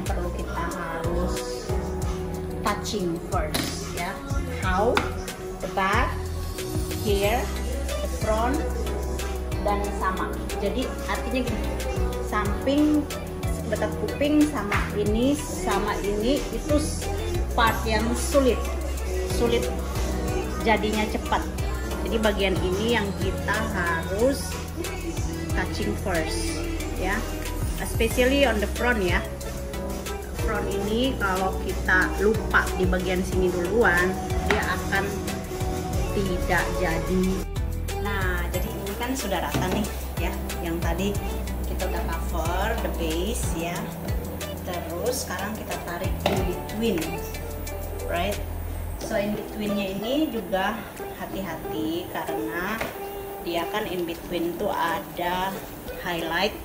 perlu kita harus touching first ya. How? The back, here, the front, dan sama. Jadi artinya gini, samping dekat kuping sama ini itu part yang sulit jadinya cepat. Jadi bagian ini yang kita harus touching first ya, especially on the front ya. Front ini kalau kita lupa di bagian sini duluan, dia akan tidak jadi. Nah, jadi ini kan sudah rata nih ya. Yang tadi kita udah cover the base ya. Terus sekarang kita tarik in between, right? So in betweennya ini juga hati-hati karena dia kan in between tuh ada highlight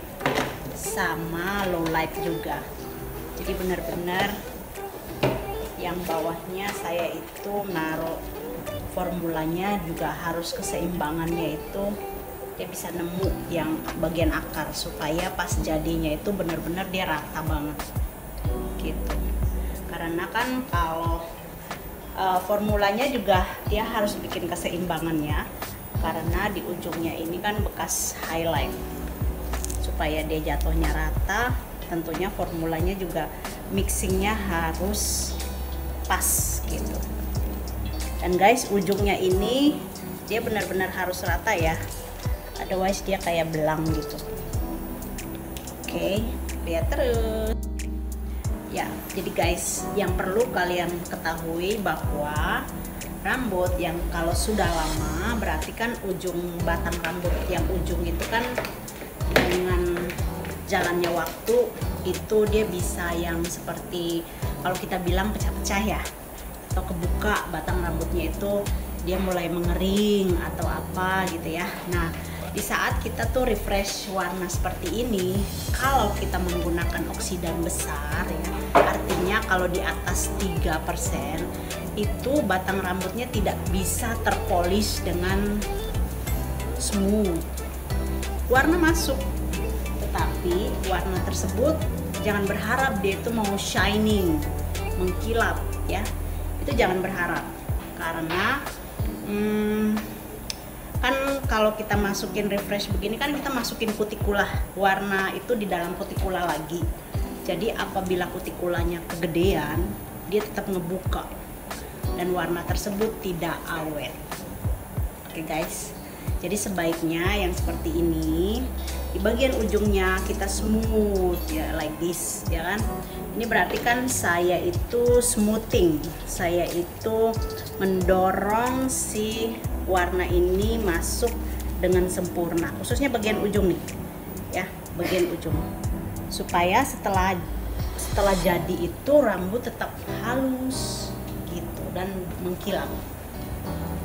sama low light juga. Jadi benar-benar yang bawahnya saya itu naruh formulanya juga harus keseimbangannya itu dia bisa nemu yang bagian akar supaya pas jadinya itu benar-benar dia rata banget gitu. Karena kan kalau formulanya juga dia harus bikin keseimbangannya karena di ujungnya ini kan bekas highlight. Supaya dia jatuhnya rata, tentunya formulanya juga mixingnya harus pas gitu. Dan guys, ujungnya ini dia benar-benar harus rata ya, otherwise dia kayak belang gitu. Oke, lihat terus ya. Jadi guys, yang perlu kalian ketahui bahwa rambut yang kalau sudah lama berarti kan ujung batang rambut yang ujung itu kan dengan jalannya waktu itu dia bisa yang seperti kalau kita bilang pecah-pecah ya, atau kebuka batang rambutnya itu dia mulai mengering atau apa gitu ya. Nah, di saat kita tuh refresh warna seperti ini, kalau kita menggunakan oksidan besar ya, artinya kalau di atas 3% itu batang rambutnya tidak bisa terpolish dengan smooth. Warna masuk, tetapi warna tersebut jangan berharap dia itu mau shining, mengkilap ya. Itu jangan berharap karena kan kalau kita masukin refresh begini kan kita masukin kutikula, warna itu di dalam kutikula lagi. Jadi apabila kutikulanya kegedean, dia tetap ngebuka dan warna tersebut tidak awet. Oke guys, jadi sebaiknya yang seperti ini di bagian ujungnya kita smooth ya, like this ya kan. Ini berarti kan saya itu smoothing, saya itu mendorong si warna ini masuk dengan sempurna, khususnya bagian ujung nih ya, bagian ujung, supaya setelah jadi itu rambut tetap halus gitu dan mengkilap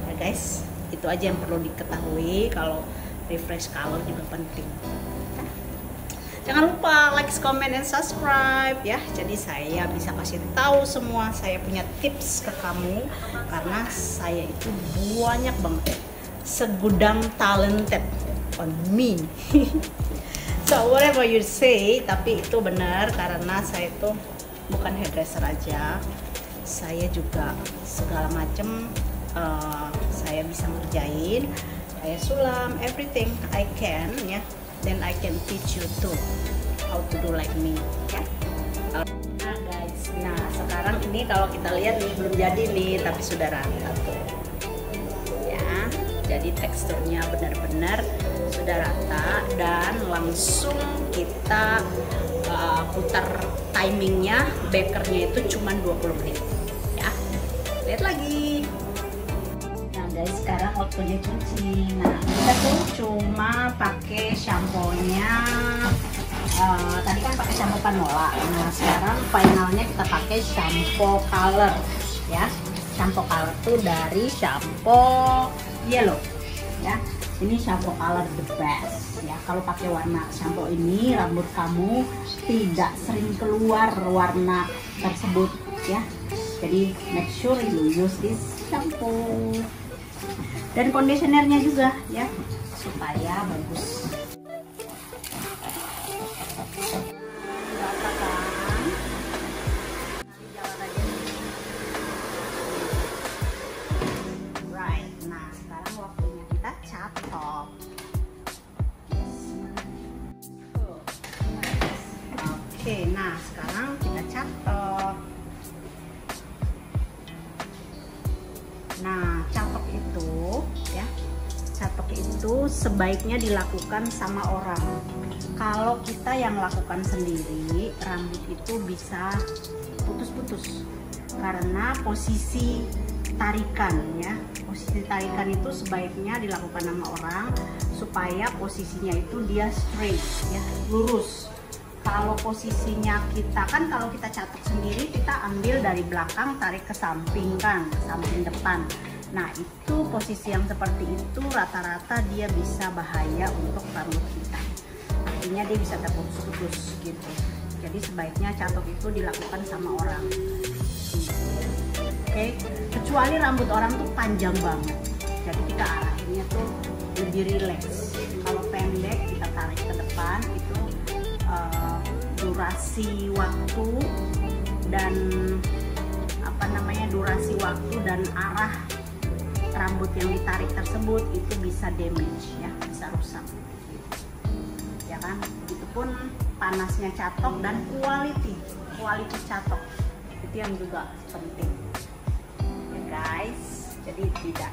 ya guys. Itu aja yang perlu diketahui. Kalau refresh color juga penting. Jangan lupa like, comment, and subscribe ya. Jadi saya bisa kasih tahu semua, saya punya tips ke kamu karena saya itu banyak banget segudang talented on me. So whatever you say, tapi itu benar karena saya itu bukan hairdresser aja, saya juga segala macam saya bisa ngerjain, saya sulam, everything I can ya. Then I can teach you too how to do like me ya. Nah guys, nah sekarang ini kalau kita lihat nih belum jadi nih, tapi sudah rata tuh ya. Jadi teksturnya benar-benar sudah rata dan langsung kita putar timingnya, bekernya itu cuma 20 menit ya. Lihat lagi. Nah guys, sekarang waktunya cuci. Nah kita tuh cuma pakai shampoo-nya tadi kan pakai shampoo Panola. Nah sekarang finalnya kita pakai shampoo color ya. Shampoo color tuh dari shampoo yellow ya. Ini shampoo color the best ya. Kalau pakai warna shampoo ini, rambut kamu tidak sering keluar warna tersebut ya. Jadi make sure you use this shampoo. Dan conditionernya juga ya, supaya bagus. sebaiknya dilakukan sama orang. Kalau kita yang lakukan sendiri, rambut itu bisa putus-putus karena posisi tarikan ya. Posisi tarikan itu sebaiknya dilakukan sama orang supaya posisinya itu dia straight ya, lurus. Kalau posisinya kita kan, kalau kita catok sendiri kita ambil dari belakang tarik ke samping kan, samping depan. Nah itu posisi yang seperti itu rata-rata dia bisa bahaya untuk rambut kita. Artinya dia bisa terputus-putus gitu. Jadi sebaiknya catok itu dilakukan sama orang. Oke, kecuali rambut orang tuh panjang banget. Jadi kita arahinnya tuh lebih rileks. Kalau pendek kita tarik ke depan itu durasi waktu dan durasi waktu dan arah rambut yang ditarik tersebut itu bisa damage ya, bisa rusak ya kan. Itu pun panasnya catok dan quality catok itu yang juga penting ya guys. Jadi tidak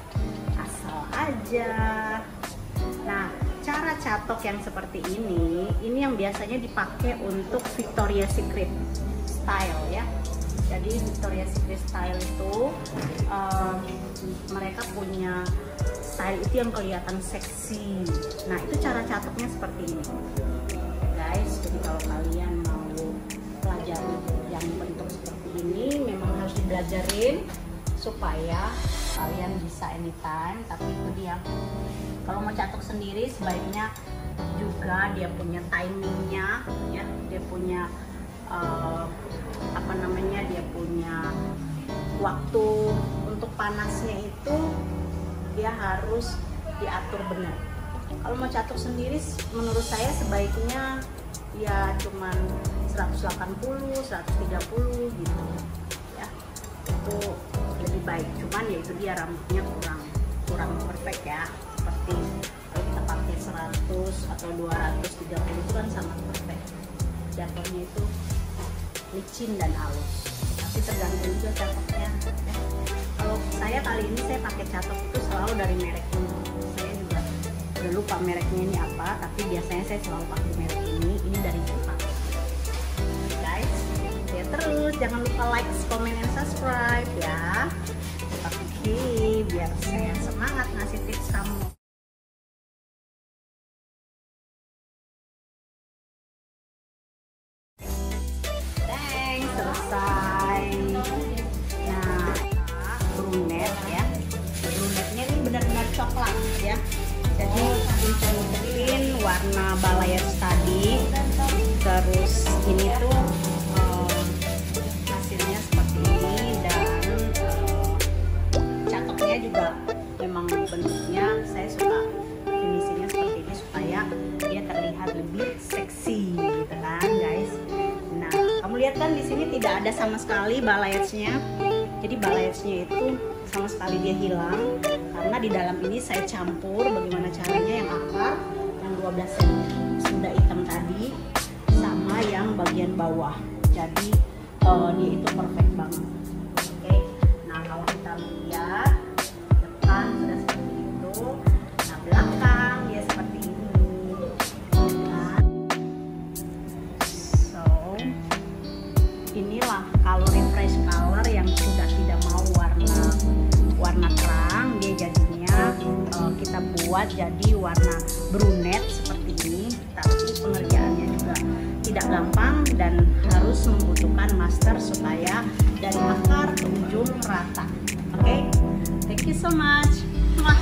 asal aja. Nah, cara catok yang seperti ini yang biasanya dipakai untuk Victoria's Secret style ya. Jadi Victoria's Secret style itu mereka punya style itu yang kelihatan seksi. Nah itu cara catoknya seperti ini guys. Jadi kalau kalian mau pelajari yang bentuk seperti ini memang harus dibelajarin supaya kalian bisa anytime. Tapi itu dia, kalau mau catok sendiri sebaiknya juga dia punya timingnya ya, dia punya dia punya waktu untuk panasnya itu dia harus diatur benar. Kalau mau catok sendiri menurut saya sebaiknya ya cuman 180 130 gitu ya, itu lebih baik. Cuman ya itu dia rambutnya kurang perfect ya, seperti kalau kita pakai 100 atau 230 itu kan sangat perfect, jatuhnya itu licin dan halus. Tapi tergantung juga catoknya ya. Kalau saya kali ini saya pakai catok itu selalu dari merek ini. Saya juga udah lupa mereknya ini apa, tapi biasanya saya selalu pakai merek ini dari Jepang guys ya. Terus jangan lupa like, comment, and subscribe ya. Oke, biar saya semangat ngasih tips kamu. Selesai. Nah, brunette ya. Brunette-nya ini benar-benar coklat ya. Jadi mungkin warna balayage tadi. Terus ini tuh hasilnya seperti ini, dan catoknya juga memang bentuknya saya suka finishingnya seperti ini supaya dia terlihat lebih seksi gitu kan guys. Nah, kamu lihat kan di sini tidak ada sama sekali balayage-nya. Jadi balayage-nya itu sama sekali dia hilang karena di dalam ini saya campur bagaimana caranya yang akar yang 12 cm sudah hitam tadi sama yang bagian bawah. Jadi dia itu perfect banget. Oke. Nah, kalau kita lihat depan sudah seperti itu. Nah, belakang dia seperti ini. Inilah kalau refresh color yang sudah tidak mau warna terang, dia jadinya kita buat jadi warna brunette seperti ini. Tapi pengerjaannya juga tidak gampang dan harus membutuhkan master supaya dari akar ke ujung rata. Oke, thank you so much. Mwah.